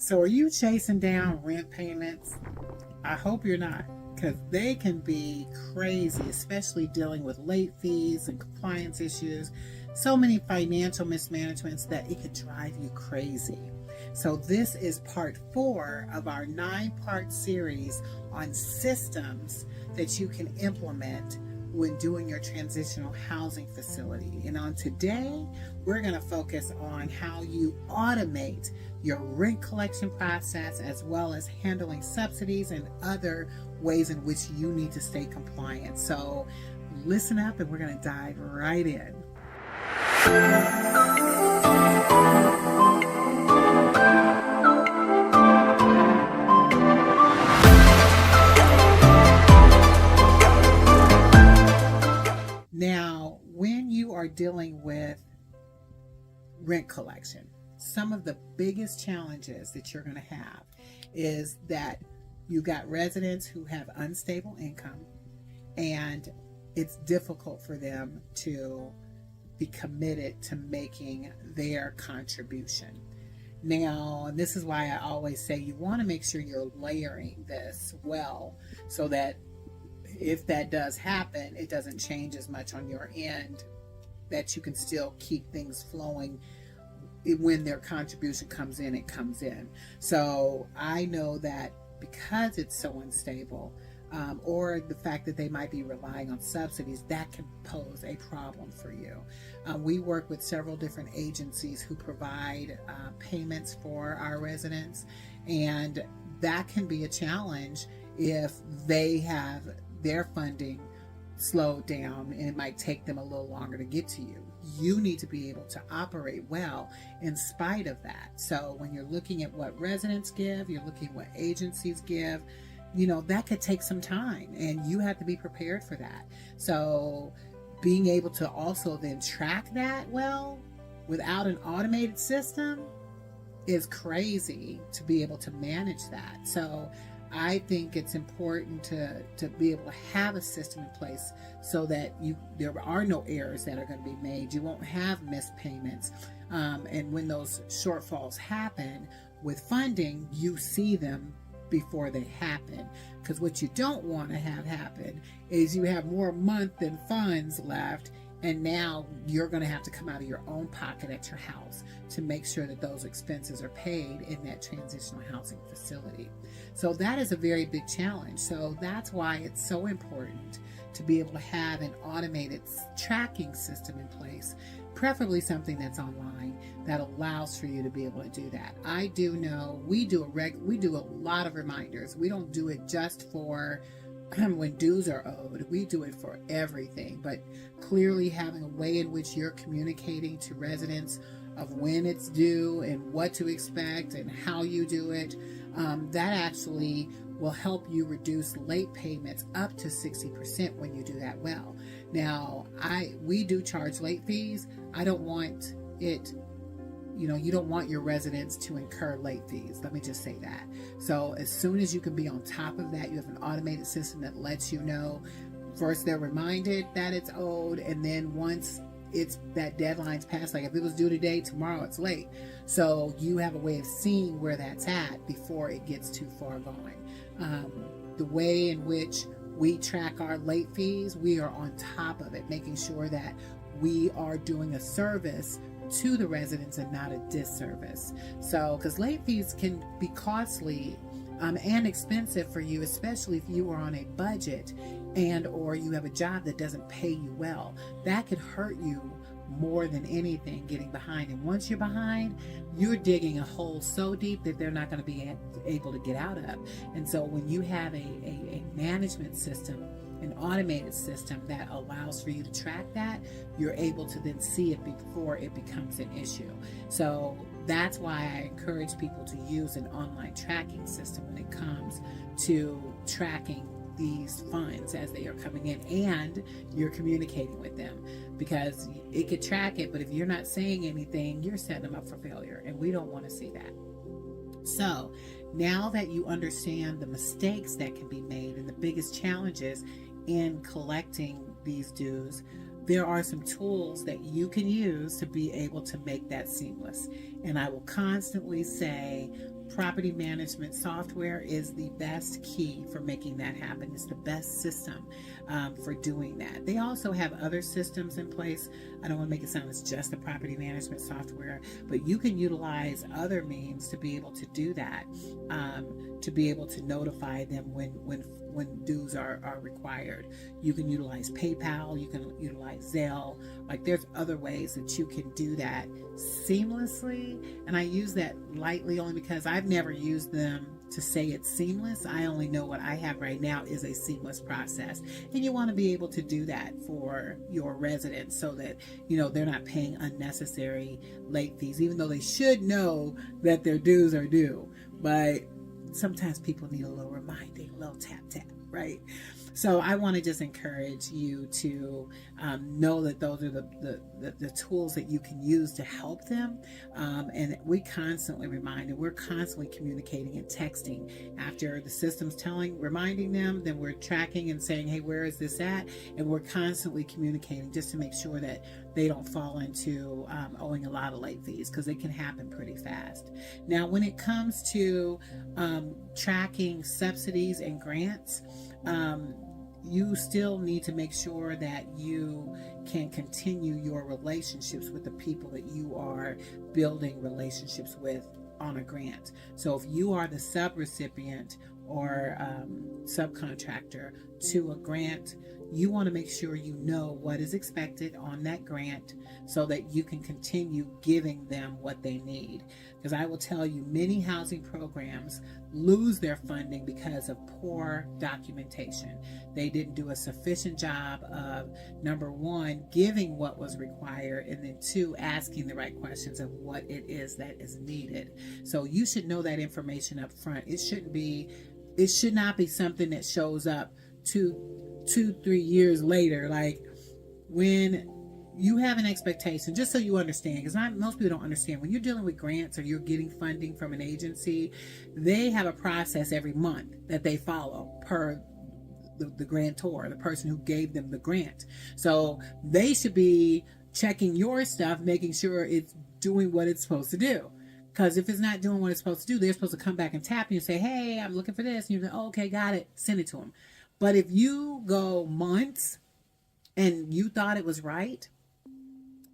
So are you chasing down rent payments? I hope you're not, because they can be crazy, especially dealing with late fees and compliance issues. So many financial mismanagements that it could drive you crazy. So this is part 4 of our 9-part series on systems that you can implement when doing your transitional housing facility. And on today, we're going to focus on how you automate your rent collection process, as well as handling subsidies and other ways in which you need to stay compliant. So listen up and we're going to dive right in. Now, when you are dealing with rent collection, some of the biggest challenges that you're going to have is that you got residents who have unstable income, and it's difficult for them to be committed to making their contribution. Now, and this is why I always say you want to make sure you're layering this well, so that if that does happen, it doesn't change as much on your end, that you can still keep things flowing. When their contribution comes in, it comes in. So I know that because it's so unstable, or the fact that they might be relying on subsidies, that can pose a problem for you. We work with several different agencies who provide payments for our residents, and that can be a challenge if they have their funding slowed down and it might take them a little longer to get to you. You need to be able to operate well in spite of that. So when you're looking at what residents give, you're looking at what agencies give, that could take some time, and you have to be prepared for that. So being able to also then track that well without an automated system is crazy to be able to manage that. So I think it's important to be able to have a system in place so that there are no errors that are going to be made. You won't have missed payments. And when those shortfalls happen with funding, you see them before they happen. Because what you don't want to have happen is you have more month than funds left, and now you're going to have to come out of your own pocket at your house to make sure that those expenses are paid in that transitional housing facility. So that is a very big challenge. So that's why it's so important to be able to have an automated tracking system in place, preferably something that's online that allows for you to be able to do that. I do know we do a lot of reminders. We don't do it just for when dues are owed. We do it for everything, but clearly having a way in which you're communicating to residents of when it's due and what to expect and how you do it, that actually will help you reduce late payments up to 60% when you do that well. Now, we do charge late fees. I don't want it, you don't want your residents to incur late fees. Let me just say that. So as soon as you can be on top of that, you have an automated system that lets you know. First, they're reminded that it's owed, and then once that deadline's passed, like if it was due today, tomorrow it's late. So you have a way of seeing where that's at before it gets too far going. The way in which we track our late fees, we are on top of it, making sure that we are doing a service to the residents and not a disservice. So, because late fees can be costly and expensive for you, especially if you are on a budget and or you have a job that doesn't pay you well. That could hurt you more than anything, getting behind. And once you're behind, you're digging a hole so deep that they're not going to be able to get out of. And so when you have a management system, an automated system that allows for you to track that, you're able to then see it before it becomes an issue. So that's why I encourage people to use an online tracking system when it comes to tracking these funds as they are coming in, and you're communicating with them, because it could track it, but if you're not saying anything, you're setting them up for failure, and we don't want to see that. So now that you understand the mistakes that can be made and the biggest challenges in collecting these dues, there are some tools that you can use to be able to make that seamless. And I will constantly say, property management software is the best key for making that happen. It's the best system for doing that. They also have other systems in place. I don't want to make it sound it's just the property management software, but you can utilize other means to be able to do that, to be able to notify them when dues are required. You can utilize PayPal, you can utilize Zelle. Like, there's other ways that you can do that seamlessly, and I use that lightly only because I've never used them to say it's seamless. I only know what I have right now is a seamless process, and you want to be able to do that for your residents so that they're not paying unnecessary late fees, even though they should know that their dues are due. But sometimes people need a little reminding, a little tap tap, right? So I want to just encourage you to know that those are the tools that you can use to help them. And we constantly remind them. We're constantly communicating and texting after the system's reminding them. Then we're tracking and saying, hey, where is this at? And we're constantly communicating just to make sure that they don't fall into owing a lot of late fees, because it can happen pretty fast. Now, when it comes to tracking subsidies and grants, you still need to make sure that you can continue your relationships with the people that you are building relationships with on a grant. So if you are the subrecipient or subcontractor to a grant, you want to make sure you know what is expected on that grant so that you can continue giving them what they need. Because I will tell you, many housing programs lose their funding because of poor documentation. They didn't do a sufficient job of, number one, giving what was required, and then two, asking the right questions of what it is that is needed. So you should know that information up front. It should not be something that shows up 2-3 years later. Like, when you have an expectation, just so you understand, because most people don't understand, when you're dealing with grants or you're getting funding from an agency, they have a process every month that they follow per the grantor, the person who gave them the grant. So they should be checking your stuff, making sure it's doing what it's supposed to do. Because if it's not doing what it's supposed to do, they're supposed to come back and tap you and say, hey, I'm looking for this. And you're like, oh, okay, got it. Send it to them. But if you go months and you thought it was right,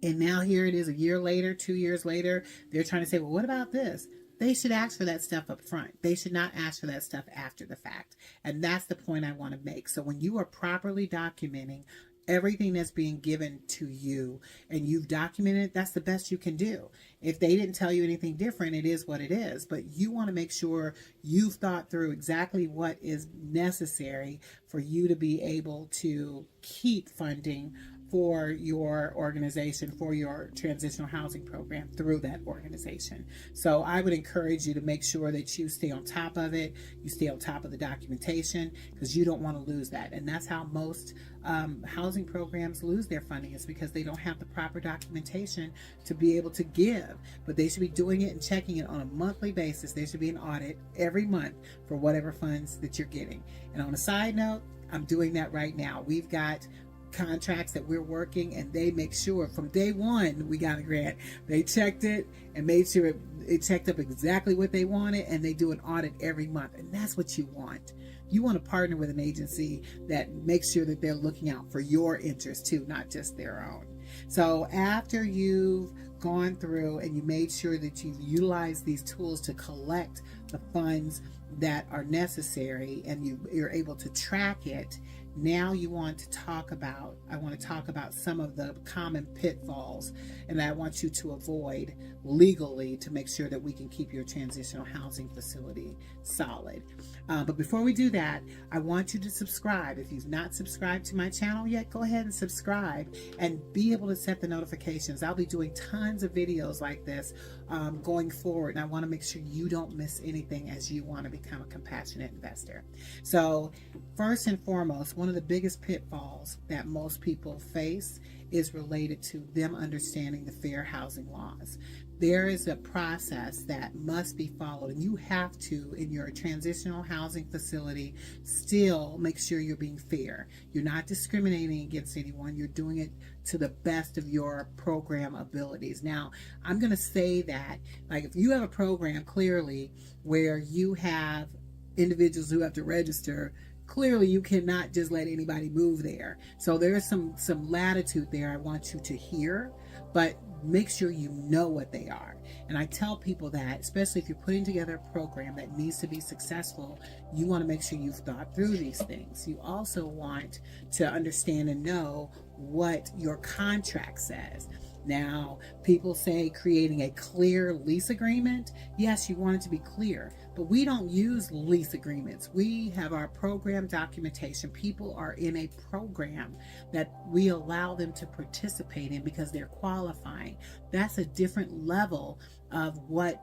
and now here it is a year later, 2 years later, they're trying to say, well, what about this? They should ask for that stuff up front. They should not ask for that stuff after the fact. And that's the point I want to make. So when you are properly documenting everything that's being given to you and you've documented, that's the best you can do. If they didn't tell you anything different, it is what it is. But you want to make sure you've thought through exactly what is necessary for you to be able to keep funding for your organization, for your transitional housing program through that organization. So I would encourage you to make sure that you stay on top of it, you stay on top of the documentation, because you don't want to lose that. And that's how most housing programs lose their funding, is because they don't have the proper documentation to be able to give. But they should be doing it and checking it on a monthly basis. There should be an audit every month for whatever funds that you're getting. And on a side note, I'm doing that right now. We've got contracts that we're working, and they make sure from day one we got a grant. They checked it and made sure it checked up exactly what they wanted, and they do an audit every month. And that's what you want. You want to partner with an agency that makes sure that they're looking out for your interests too, not just their own. So after you've gone through and you made sure that you've utilized these tools to collect the funds that are necessary, and you're able to track it, now I want to talk about some of the common pitfalls, and I want you to avoid legally to make sure that we can keep your transitional housing facility solid. But before we do that, I want you to subscribe. If you've not subscribed to my channel yet, go ahead and subscribe and be able to set the notifications. I'll be doing tons of videos like this going forward, and I want to make sure you don't miss anything as you want to become a compassionate investor. So first and foremost, one of the biggest pitfalls that most people face is related to them understanding the fair housing laws. There is a process that must be followed, and you have to, in your transitional housing facility, still make sure you're being fair. You're not discriminating against anyone. You're doing it to the best of your program abilities. Now, I'm going to say that, like, if you have a program clearly where you have individuals who have to register, clearly you cannot just let anybody move there. So there's some latitude there I want you to hear, but make sure you know what they are. And I tell people that, especially if you're putting together a program that needs to be successful, you want to make sure you've thought through these things. You also want to understand and know what your contract says. Now, people say creating a clear lease agreement. Yes, you want it to be clear, but we don't use lease agreements. We have our program documentation. People are in a program that we allow them to participate in because they're qualifying. That's a different level of what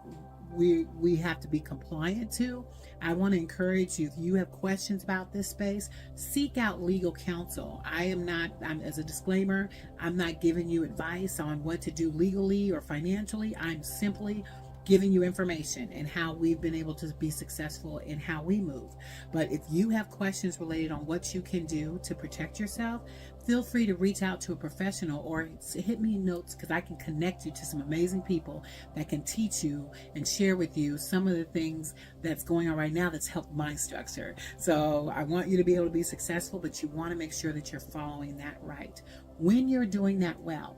we have to be compliant to. I want to encourage you, if you have questions about this space, seek out legal counsel. As a disclaimer, I'm not giving you advice on what to do legally or financially. I'm simply giving you information and how we've been able to be successful in how we move. But if you have questions related on what you can do to protect yourself, feel free to reach out to a professional or hit me notes, because I can connect you to some amazing people that can teach you and share with you some of the things that's going on right now that's helped my structure. So I want you to be able to be successful, but you want to make sure that you're following that right. When you're doing that well,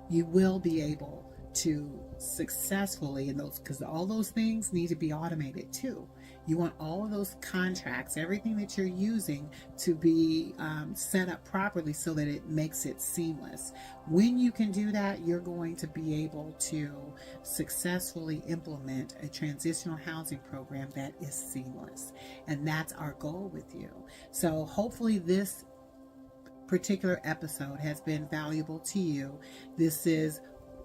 you will be able to successfully, because all those things need to be automated too. You want all of those contracts, everything that you're using, to be set up properly so that it makes it seamless. When you can do that, you're going to be able to successfully implement a transitional housing program that is seamless. And that's our goal with you. So hopefully this particular episode has been valuable to you. This is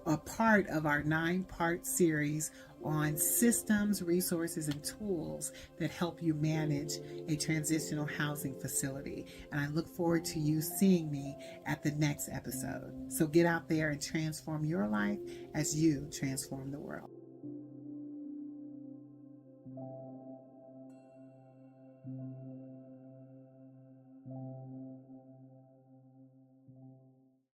a part of our 9-part series on systems, resources, and tools that help you manage a transitional housing facility. And I look forward to you seeing me at the next episode. So get out there and transform your life as you transform the world.